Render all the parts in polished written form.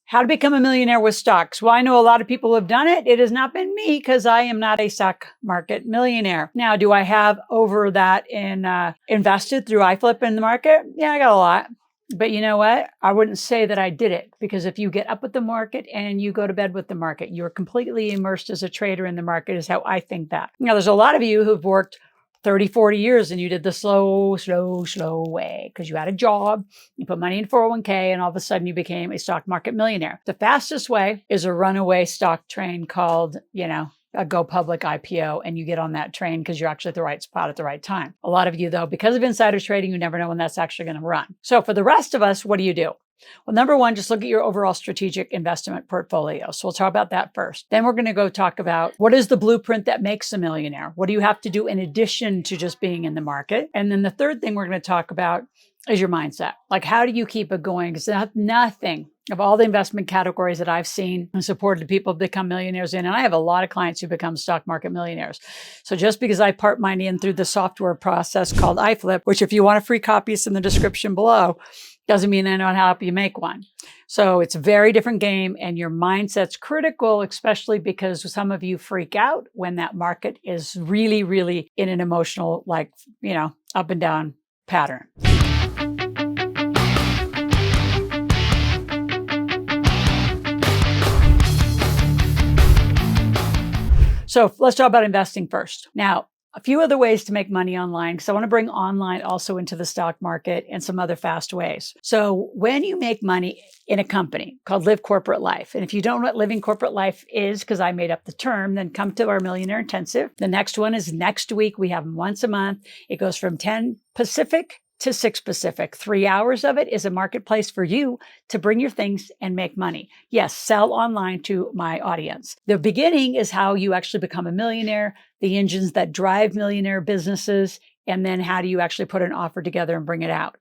How to become a millionaire with stocks. Well, I know a lot of people have done it. It has not been me because I am not a stock market millionaire. Now, do I have over that in invested through iFlip in the market? Yeah, I got a lot. But you know what? I wouldn't say that I did it, because if you get up with the market and you go to bed with the market, you're completely immersed as a trader in the market, is how I think that. Now, there's a lot of you who've worked 30, 40 years and you did the slow way because you had a job, you put money in 401k, and all of a sudden you became a stock market millionaire. The fastest way is a runaway stock train called, a go public IPO, and you get on that train because you're actually at the right spot at the right time. A lot of you, though, because of insider trading, you never know when that's actually going to run. So for the rest of us, what do you do? Well, number one, just look at your overall strategic investment portfolio. So we'll talk about that first. Then we're going to go talk about what is the blueprint that makes a millionaire? What do you have to do in addition to just being in the market? And then the third thing we're going to talk about is your mindset. Like, how do you keep it going? Because nothing of all the investment categories that I've seen and supported people become millionaires in, and I have a lot of clients who become stock market millionaires. So just because I part mine in through the software process called iFlip, which if you want a free copy, it's in the description below, doesn't mean I know how to help you make one. So it's a very different game, and your mindset's critical, especially because some of you freak out when that market is really, really in an emotional, up and down pattern. So let's talk about investing first. Now, a few other ways to make money online, because I want to bring online also into the stock market and some other fast ways. So when you make money in a company called Live Corporate Life, and if you don't know what living corporate life is, because I made up the term, then come to our Millionaire Intensive. The next one is next week. We have them once a month. It goes from 10 Pacific to 6 Pacific. 3 hours of it is a marketplace for you to bring your things and make money. Yes, sell online to my audience. The beginning is how you actually become a millionaire, the engines that drive millionaire businesses, and then how do you actually put an offer together and bring it out.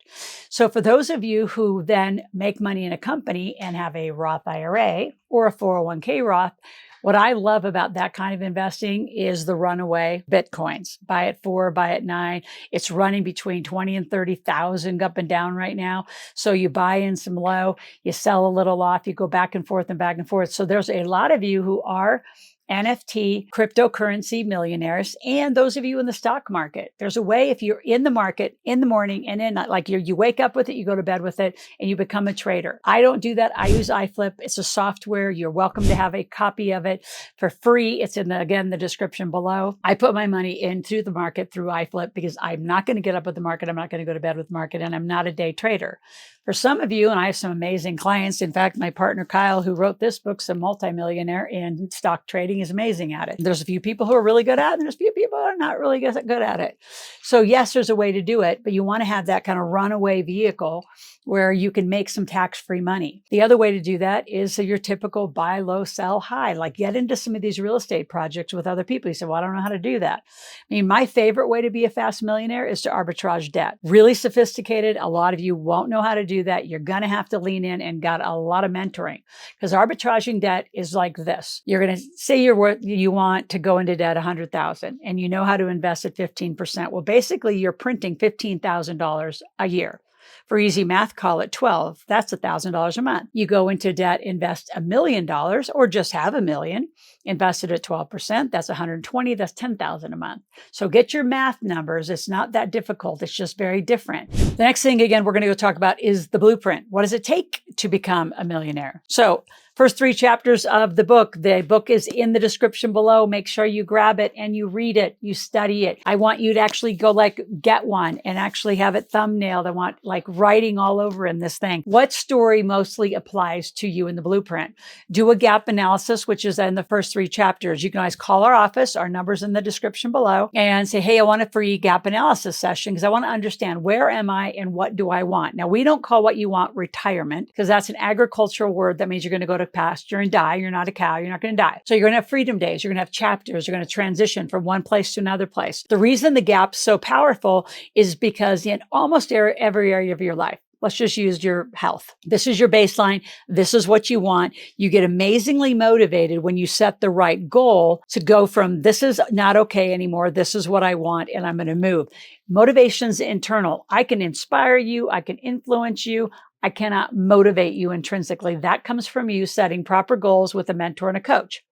So for those of you who then make money in a company and have a Roth IRA or a 401k Roth, what I love about that kind of investing is the runaway Bitcoins. Buy at 4, buy at 9. It's running between 20 and 30,000 up and down right now. So you buy in some low, you sell a little off, you go back and forth and back and forth. So there's a lot of you who are NFT cryptocurrency millionaires, and those of you in the stock market. There's a way, if you're in the market in the morning and in like you wake up with it, you go to bed with it, and you become a trader. I don't do that. I use iFlip. It's a software. You're welcome to have a copy of it for free. It's in the description below. I put my money into the market through iFlip because I'm not going to get up with the market. I'm not going to go to bed with the market, and I'm not a day trader. For some of you, and I have some amazing clients. In fact, my partner Kyle, who wrote this book, is a multimillionaire in stock trading, is amazing at it. There's a few people who are really good at it, and there's a few people who are not really good at it. So yes, there's a way to do it, but you want to have that kind of runaway vehicle where you can make some tax-free money. The other way to do that is your typical buy low, sell high, like get into some of these real estate projects with other people. You say, well, I don't know how to do that. I mean, my favorite way to be a fast millionaire is to arbitrage debt. Really sophisticated. A lot of you won't know how to do that. You're going to have to lean in and got a lot of mentoring, because arbitraging debt is like this. You're going to say you want to go into debt $100,000 and you know how to invest at 15%. Well, basically you're printing $15,000 a year. For easy math, call it 12. That's $1,000 a month. You go into debt, invest $1 million, or just have $1 million, invested at 12%. That's 120. That's $10,000 a month. So get your math numbers. It's not that difficult. It's just very different. The next thing, again, we're going to go talk about is the blueprint. What does it take to become a millionaire? So first 3 chapters of the book. The book is in the description below. Make sure you grab it and you read it, you study it. I want you to actually go get one and actually have it thumbnailed. I want writing all over in this thing. What story mostly applies to you in the blueprint? Do a gap analysis, which is in the first 3 chapters. You can always call our office. Our number's in the description below, and say, hey, I want a free gap analysis session because I want to understand where am I and what do I want? Now, we don't call what you want retirement, because that's an agricultural word. That means you're going to go to pasture and die. You're not a cow. You're not going to die. So you're going to have freedom days. You're going to have chapters. You're going to transition from one place to another place. The reason the gap's so powerful is because in almost every area of your life, let's just use your health. This is your baseline. This is what you want. You get amazingly motivated when you set the right goal to go from this is not okay anymore. This is what I want, and I'm going to move. Motivation's internal. I can inspire you. I can influence you. I cannot motivate you intrinsically. That comes from you setting proper goals with a mentor and a coach.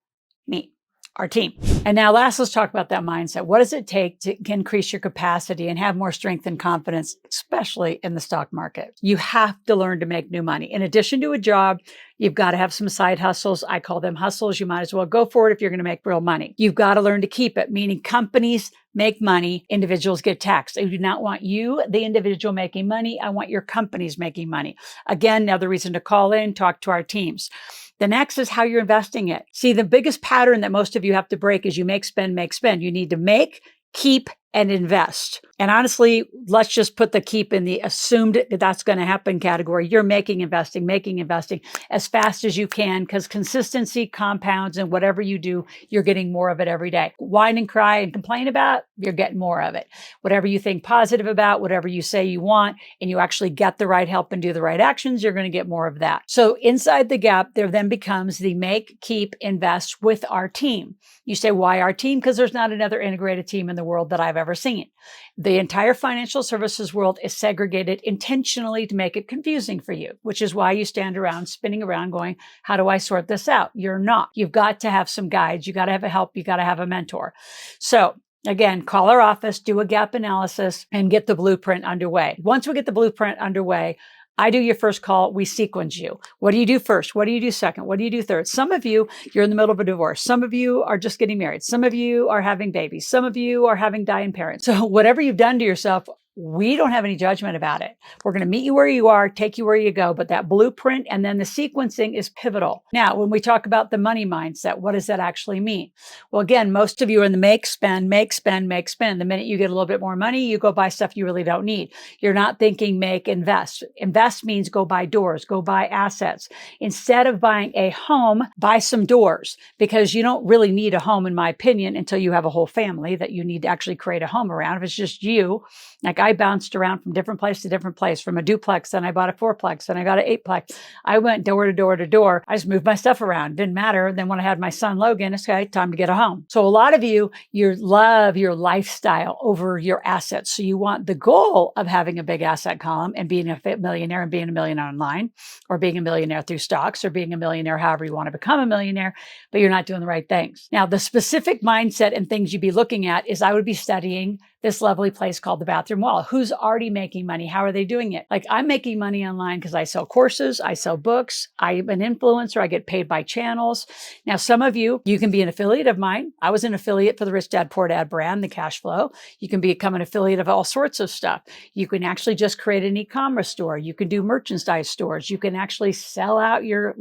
Me, our team. And now last, let's talk about that mindset. What does it take to increase your capacity and have more strength and confidence, especially in the stock market? You have to learn to make new money. In addition to a job, you've got to have some side hustles. I call them hustles. You might as well go for it if you're going to make real money. You've got to learn to keep it, meaning companies make money, individuals get taxed. I do not want you, the individual, making money. I want your companies making money. Again, another reason to call in, talk to our teams. The next is how you're investing it. See, the biggest pattern that most of you have to break is you make, spend, make, spend. You need to make, keep, and invest. And honestly, let's just put the keep in the assumed that that's going to happen category. You're making investing as fast as you can, because consistency compounds, and whatever you do, you're getting more of it every day. Whine and cry and complain about, you're getting more of it. Whatever you think positive about, whatever you say you want, and you actually get the right help and do the right actions, you're going to get more of that. So inside the gap, there then becomes the make, keep, invest with our team. You say, why our team? Because there's not another integrated team in the world that I've ever seen. The entire financial services world is segregated intentionally to make it confusing for you, which is why you stand around spinning around going, how do I sort this out? You're not. You've got to have some guides. You got to have a help. You got to have a mentor. So again, call our office, do a gap analysis, and get the blueprint underway. Once we get the blueprint underway, I do your first call. We sequence you. What do you do first? What do you do second? What do you do third? Some of you, you're in the middle of a divorce. Some of you are just getting married. Some of you are having babies. Some of you are having dying parents. So whatever you've done to yourself, we don't have any judgment about it. We're going to meet you where you are, take you where you go. But that blueprint and then the sequencing is pivotal. Now, when we talk about the money mindset, what does that actually mean? Well, again, most of you are in the make, spend, make, spend, make, spend. The minute you get a little bit more money, you go buy stuff you really don't need. You're not thinking make, invest. Invest means go buy doors, go buy assets. Instead of buying a home, buy some doors, because you don't really need a home, in my opinion, until you have a whole family that you need to actually create a home around. If it's just you, like I bounced around from different place to different place, from a duplex, then I bought a fourplex, then I got an eightplex. I went door to door to door. I just moved my stuff around. Didn't matter. Then when I had my son, Logan, it's okay, time to get a home. So a lot of you love your lifestyle over your assets. So you want the goal of having a big asset column and being a millionaire and being a millionaire online, or being a millionaire through stocks, or being a millionaire however you want to become a millionaire, but you're not doing the right things. Now, the specific mindset and things you'd be looking at is I would be studying this lovely place called the Bathroom Wall. Who's already making money? How are they doing it? Like, I'm making money online because I sell courses, I sell books, I'm an influencer, I get paid by channels. Now, some of you can be an affiliate of mine. I was an affiliate for the Rich Dad Poor Dad brand, the cash flow. You can become an affiliate of all sorts of stuff. You can actually just create an e-commerce store. You can do merchandise stores. You can actually sell out your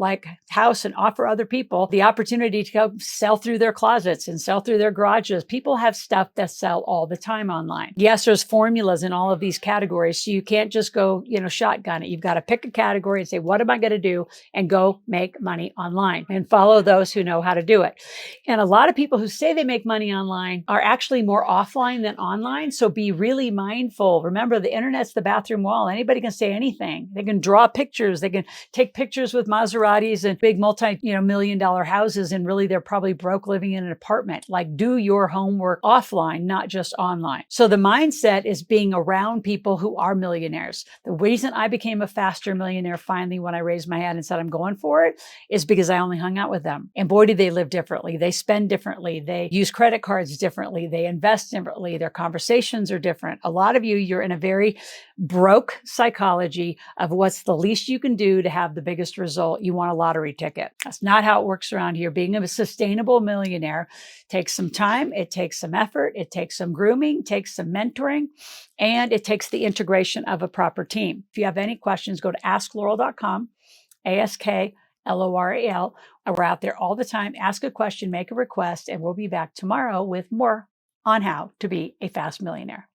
house and offer other people the opportunity to go sell through their closets and sell through their garages. People have stuff that sell all the time online. Yes, there's formulas in all of these categories. So you can't just go, shotgun it. You've got to pick a category and say, what am I going to do? And go make money online and follow those who know how to do it. And a lot of people who say they make money online are actually more offline than online. So be really mindful. Remember, the internet's the bathroom wall. Anybody can say anything. They can draw pictures. They can take pictures with Maseratis and big multi-million-dollar houses. And really, they're probably broke living in an apartment. Do your homework offline, not just online. So the mindset is being around people who are millionaires. The reason I became a faster millionaire finally when I raised my hand and said I'm going for it is because I only hung out with them. And boy, do they live differently. They spend differently. They use credit cards differently. They invest differently. Their conversations are different. A lot of you're in a very broke psychology of what's the least you can do to have the biggest result. You want a lottery ticket. That's not how it works around here. Being a sustainable millionaire takes some time. It takes some effort. It takes some grooming, takes some mentoring, and it takes the integration of a proper team. If you have any questions, go to askloral.com, AskLoral. We're out there all the time. Ask a question, make a request, and we'll be back tomorrow with more on how to be a fast millionaire.